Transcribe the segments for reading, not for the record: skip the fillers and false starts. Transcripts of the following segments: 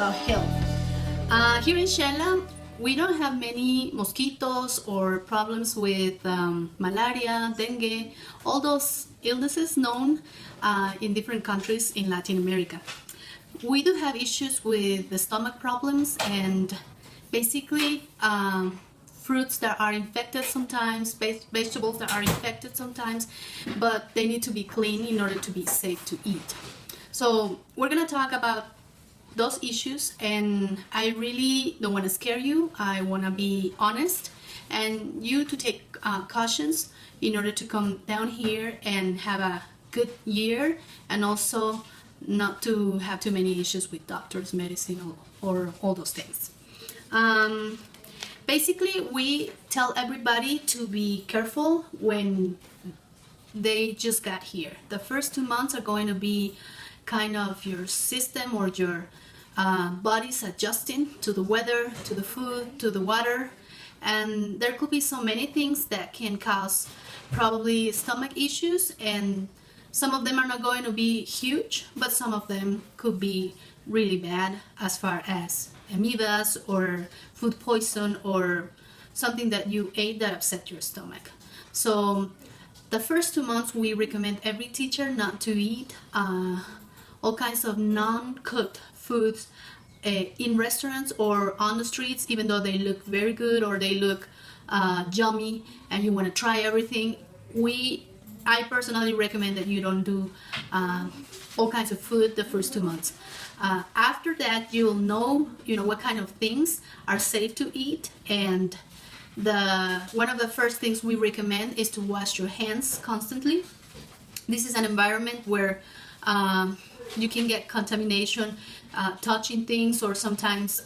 about health. Here in Shela, we don't have many mosquitoes or problems with malaria, dengue, all those illnesses known in different countries in Latin America. We do have issues with the stomach problems and basically fruits that are infected sometimes, vegetables that are infected sometimes, but they need to be clean in order to be safe to eat. So we're going to talk about those issues, and I really don't want to scare you. I want to be honest and you to take cautions in order to come down here and have a good year, and also not to have too many issues with doctors, medicine, or all those things. Basically, we tell everybody to be careful when they just got here. The first 2 months are going to be kind of your system or your body's adjusting to the weather, to the food, to the water, and there could be so many things that can cause probably stomach issues, and some of them are not going to be huge, but some of them could be really bad as far as amoebas or food poison or something that you ate that upset your stomach. So the first 2 months we recommend every teacher not to eat all kinds of non-cooked foods in restaurants or on the streets, even though they look very good or they look yummy and you want to try everything. I personally recommend that you don't do all kinds of food the first 2 months. After that, you'll know what kind of things are safe to eat, and one of the first things we recommend is to wash your hands constantly. This is an environment where you can get contamination touching things, or sometimes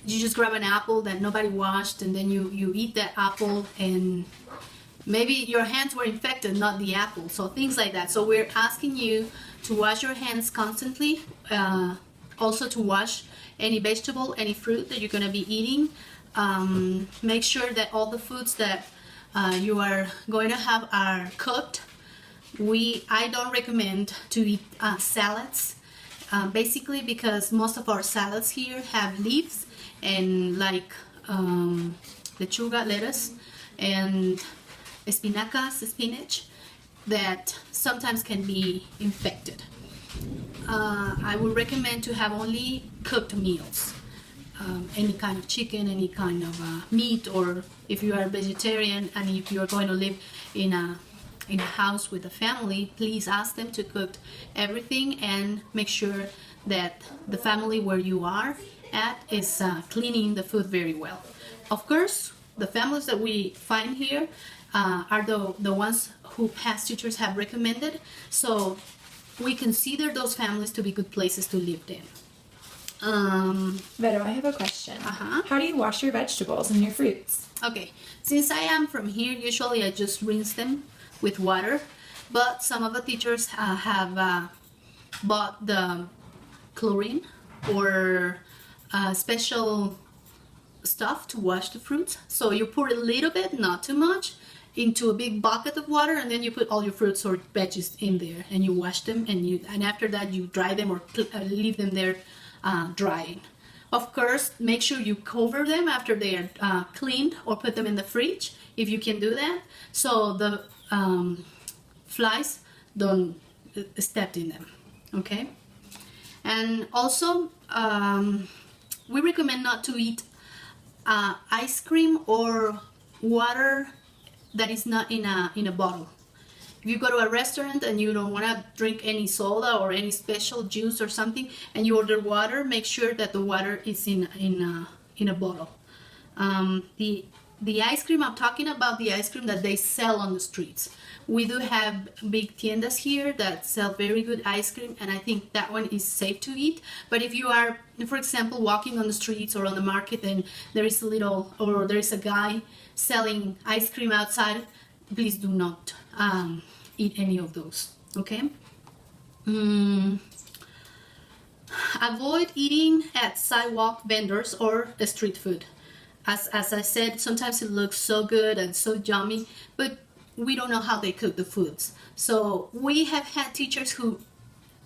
you just grab an apple that nobody washed and then you eat that apple and maybe your hands were infected, not the apple. So things like that. So we're asking you to wash your hands constantly, also to wash any vegetable, any fruit that you're going to be eating. Make sure that all the foods that you are going to have are cooked. I don't recommend to eat salads, basically because most of our salads here have leaves and like lechuga, lettuce, and spinach that sometimes can be infected. I would recommend to have only cooked meals, any kind of chicken, any kind of meat, or if you are vegetarian and if you are going to live in a house with a family, please ask them to cook everything and make sure that the family where you are at is cleaning the food very well. Of course, the families that we find here are the ones who past teachers have recommended, so we consider those families to be good places to live in. Vero, I have a question. How do you wash your vegetables and your fruits? Okay, since I am from here, usually I just rinse them with water, but some of the teachers have bought the chlorine or special stuff to wash the fruits. So you pour a little bit, not too much, into a big bucket of water, and then you put all your fruits or veggies in there and you wash them, and after that you dry them or leave them there drying. Of course, make sure you cover them after they are cleaned, or put them in the fridge if you can do that, so the flies don't step in them. Okay, and also we recommend not to eat ice cream or water that is not in a bottle. If you go to a restaurant and you don't want to drink any soda or any special juice or something, and you order water, make sure that the water is in a bottle. The ice cream, I'm talking about the ice cream that they sell on the streets. We do have big tiendas here that sell very good ice cream, and I think that one is safe to eat. But if you are, for example, walking on the streets or on the market and there is a guy selling ice cream outside, please do not eat any of those. Okay? Avoid eating at sidewalk vendors or street food. As I said, sometimes it looks so good and so yummy, but we don't know how they cook the foods. So we have had teachers who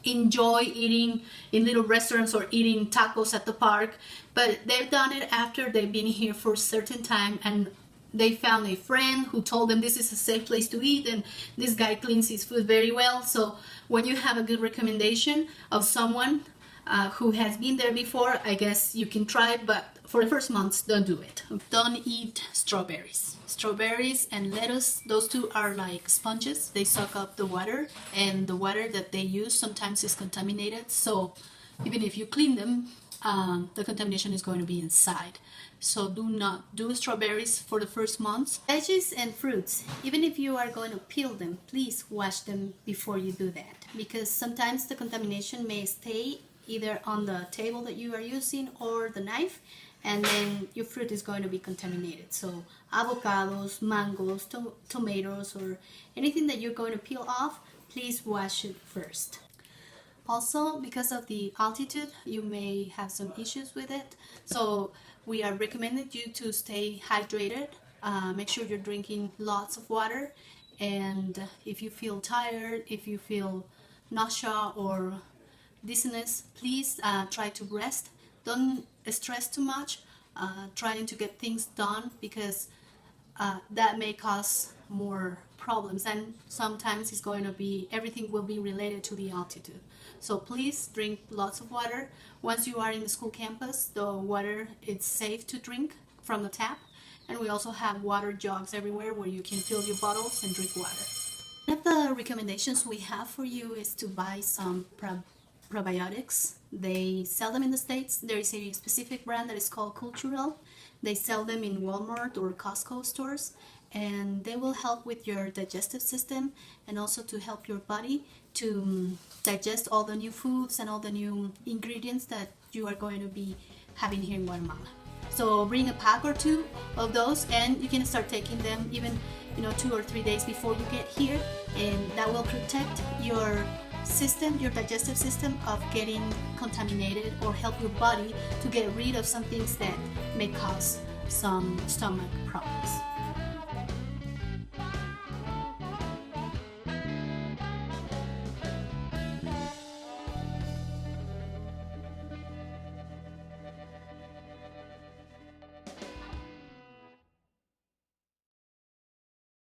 enjoy eating in little restaurants or eating tacos at the park, but they've done it after they've been here for a certain time and they found a friend who told them this is a safe place to eat and this guy cleans his food very well. So when you have a good recommendation of someone who has been there before, I guess you can try, but for the first months, don't do it. Don't eat strawberries. Strawberries and lettuce, those two are like sponges. They suck up the water, and the water that they use sometimes is contaminated. So even if you clean them, the contamination is going to be inside. So do not do strawberries for the first months. Veggies and fruits, even if you are going to peel them, please wash them before you do that, because sometimes the contamination may stay either on the table that you are using or the knife, and then your fruit is going to be contaminated. So avocados, mangoes, tomatoes, or anything that you're going to peel off, please wash it first. Also, because of the altitude, you may have some issues with it. So we are recommended you to stay hydrated. Make sure you're drinking lots of water. And if you feel tired, if you feel nausea or dizziness, please try to rest. Don't stress too much, trying to get things done, because that may cause more problems, and sometimes it's going to be, everything will be related to the altitude. So please drink lots of water. Once you are in the school campus, the water is safe to drink from the tap, and we also have water jugs everywhere where you can fill your bottles and drink water. One of the recommendations we have for you is to buy some probiotics. They sell them in the States. There is a specific brand that is called Cultural. They sell them in Walmart or Costco stores, and they will help with your digestive system and also to help your body to digest all the new foods and all the new ingredients that you are going to be having here in Guatemala. So bring a pack or two of those, and you can start taking them even 2 or 3 days before you get here, and that will protect your system, your digestive system, of getting contaminated, or help your body to get rid of some things that may cause some stomach problems.